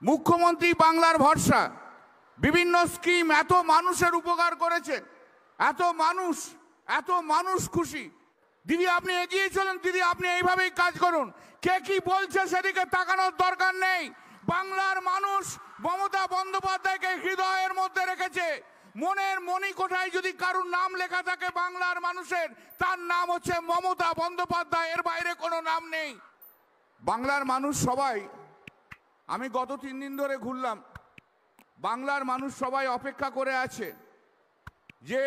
মুখ্যমন্ত্রী বাংলার ভরসা, বিভিন্ন স্কিম, এত মানুষের উপকার করেছে, এত মানুষ খুশি। দিদি আপনি এগিয়ে চলুন, দিদি আপনি এইভাবেই কাজ করুন। কে কি বলছে সেদিকে তাকানোর দরকার নেই। বাংলার মানুষ মমতা বন্দ্যোপাধ্যায়কে হৃদয়ের মধ্যে রেখেছে। মনের মণিকোঠায় যদি কারুর নাম লেখা থাকে বাংলার মানুষের, তার নাম হচ্ছে মমতা বন্দ্যোপাধ্যায়, এর বাইরে কোনো নাম নেই। বাংলার মানুষ সবাই, আমি গত 3 দিন ধরে ঘুরলাম, বাংলার মানুষ সবাই অপেক্ষা করে আছে যে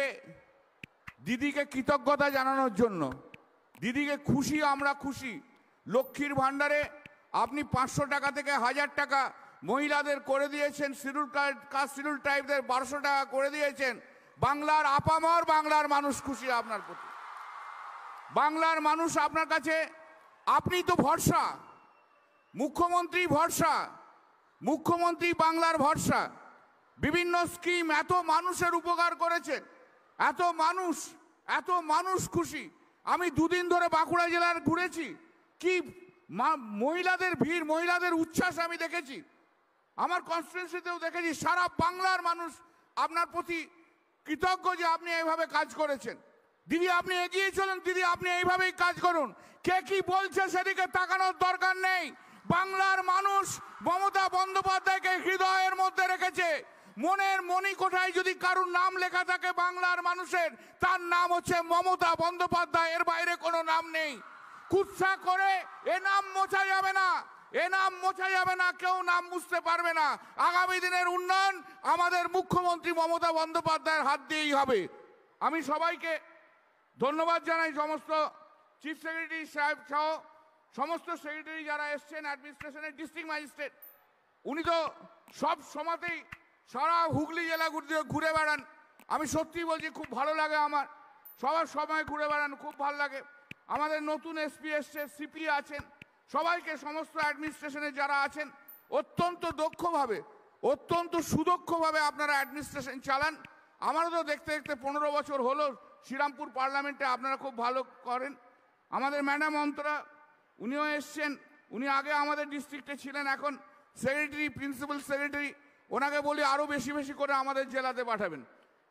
দিদিকে কৃতজ্ঞতা জানানোর জন্য। দিদিকে খুশি, আমরা খুশি। লক্ষ্মীর ভাণ্ডারে আপনি 500 টাকা থেকে 1000 টাকা মহিলাদের করে দিয়েছেন, শিডিউল কাস্ট শিডিউল ট্রাইবদের 1200 টাকা করে দিয়েছেন। বাংলার আপামর বাংলার মানুষ খুশি আপনার প্রতি। বাংলার মানুষ আপনার কাছে, আপনি তো ভরসা, মুখ্যমন্ত্রী ভরসা, মুখ্যমন্ত্রী বাংলার ভরসা। বিভিন্ন স্কিম, এত মানুষের উপকার করেছেন, এত মানুষ খুশি। আমি 2 দিন ধরে বাঁকুড়া জেলার ঘুরেছি, কি মহিলাদের ভিড়, মহিলাদের উচ্ছ্বাস আমি দেখেছি। আমার কনস্টিটিউয়েন্সিতেও দেখেছি। সারা বাংলার মানুষ আপনার প্রতি কৃতজ্ঞ যে আপনি এইভাবে কাজ করেছেন। দিদি আপনি এগিয়ে চলুন, দিদি আপনি এইভাবেই কাজ করুন। কে কি বলছে সেদিকে তাকানোর দরকার নেই। বাংলার মানুষ মমতা বন্দ্যোপাধ্যায়কে হৃদয়ের মধ্যে রেখেছে। মনের মণিকোঠায় যদি কারুর নাম লেখা থাকে বাংলার মানুষের, তার নাম হচ্ছে মমতা বন্দ্যোপাধ্যায়, এর বাইরে কোনো নাম নেই। কুৎসা করে এ নাম মোছা যাবে না, এ নাম মোছা যাবে না, কেউ নাম মুছতে পারবে না। আগামী দিনের উন্নয়ন আমাদের মুখ্যমন্ত্রী মমতা বন্দ্যোপাধ্যায়ের হাত দিয়েই হবে। আমি সবাইকে ধন্যবাদ জানাই, সমস্ত চিফ সেক্রেটারি সাহেব সহ সমস্ত সেক্রেটারি যারা এসছেন, অ্যাডমিনিস্ট্রেশনের ডিস্ট্রিক্ট ম্যাজিস্ট্রেট, উনি তো সব সময়তেই সারা হুগলি জেলা ঘুরে বেড়ান। আমি সত্যি বলছি, খুব ভালো লাগে আমার, সবার সময় ঘুরে বেড়ান, খুব ভালো লাগে। আমাদের নতুন এসপি এসছে, সিপি আছেন, সবাইকে, সমস্ত অ্যাডমিনিস্ট্রেশনে যারা আছেন, অত্যন্ত দক্ষভাবে, অত্যন্ত সুদক্ষভাবে আপনারা অ্যাডমিনিস্ট্রেশন চালান। আমারও তো দেখতে দেখতে 15 বছর হলো শ্রীরামপুর পার্লামেন্টে, আপনারা খুব ভালো করেন। আমাদের ম্যাডাম অন্তরা, উনিও এসছেন, উনি আগে আমাদের ডিস্ট্রিক্টে ছিলেন, এখন সেক্রেটারি, প্রিন্সিপাল সেক্রেটারি। ওনাকে বলি আরও বেশি বেশি করে আমাদের জেলাতে পাঠাবেন।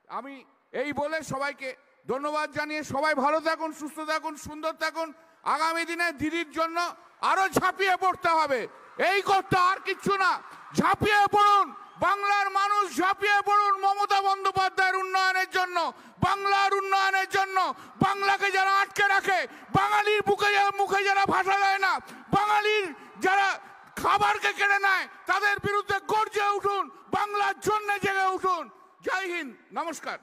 আমি এই বলে সবাইকে ধন্যবাদ জানিয়ে, সবাই ভালো থাকুন, সুস্থ থাকুন, সুন্দর থাকুন। আগামী দিনে দিদির জন্য আরো ঝাঁপিয়ে পড়তে হবে, এই করতে, আর কিচ্ছু না। ঝাঁপিয়ে পড়ুন, বাংলার মানুষ ঝাঁপিয়ে পড়ুন মমতা বন্দ্যোপাধ্যায়ের উন্নয়নের জন্য, বাংলার উন্নয়নের জন্য। বাংলাকে যারা আটকে রাখে, বাঙালির মুখে যারা ভাষা দেয় না, বাঙালির যারা খাবারকে কেড়ে নেয়, তাদের বিরুদ্ধে গর্জে উঠুন, বাংলার জন্য জেগে উঠুন। জয় হিন্দ, নমস্কার।